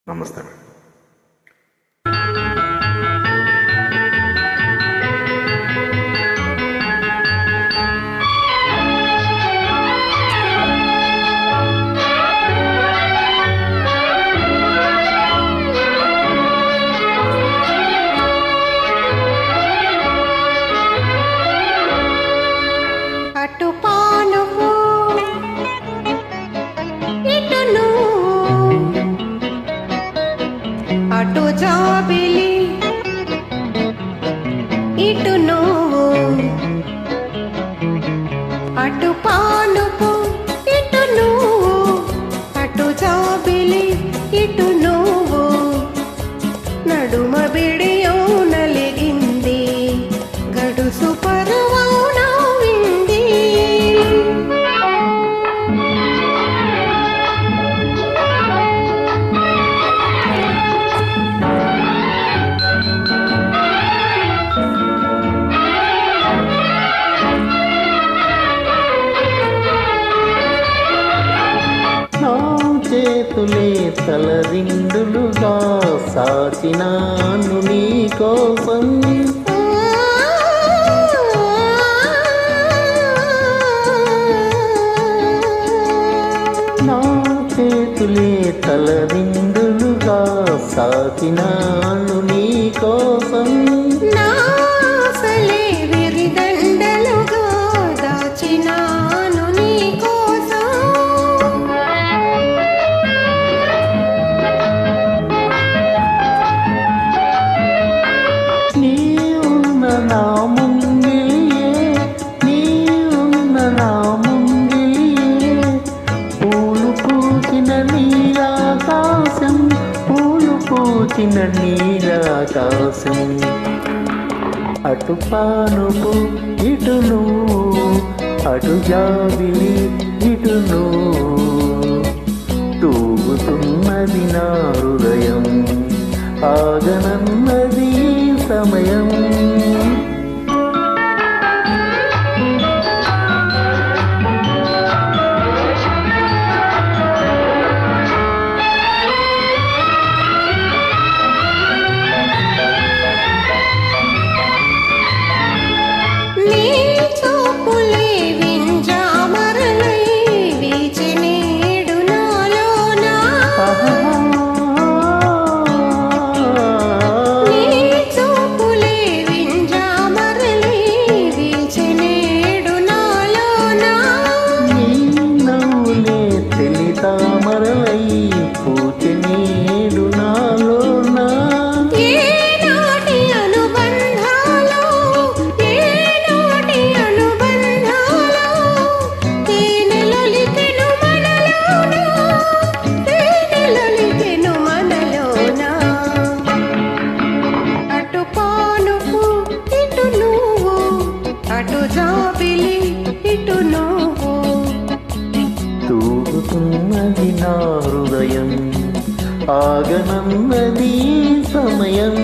నమస్తే. అటు పానుపు ఇటు నువ్వు, అటు జాబిలి ఇటు నువ్వు, అటు పానుపు ఇటు నువ్వు, అటు జాబిలి ఇటు నువ్వు, నడుమ బిడియో నలిగింది గడుసు పరవౌన వింది. నా చేతులే తలరిండులుగా సాచినాను నీ కోసం. నా చేతులే తలరిండులుగా సాచినాను నీ కోసం. నా ఆశలే విరిదండలుగా దాచినాను నీ కోసం. నీ ఉన్న నా ముంగిలియే, నీ ఉన్న నా ముంగిలియే, పూలు పూచిన నీరాకాశం, పూలు పూచిన నీరాకాశం. అటు పానుపు ఇటు నువ్వు, అటు జాబిలి ఇటు నువ్వు, తూగుతున్నది నా హృదయం, ఆగనన్నది సమయం. నీ చూపులే వింజామరలై వీచినేడు నాలోన. నీ చూపులే వింజామరలై వీచినేడు నాలోన. నీ నవ్వులే తెలి తామరలై పూచె నేడు నాలోన. ఏనాటి అనుబంధాలో, ఏనాటి అనుబంధాలో, తేనెలొలికెను మనలోన, తేనెలొలికెను మనలోన. అటు పానుపు ఇటు నువ్వు, అటు జాబిలి ఇటు నువ్వు, తూగుతున్నది నా హృదయం, ఆగనన్నది సమయం.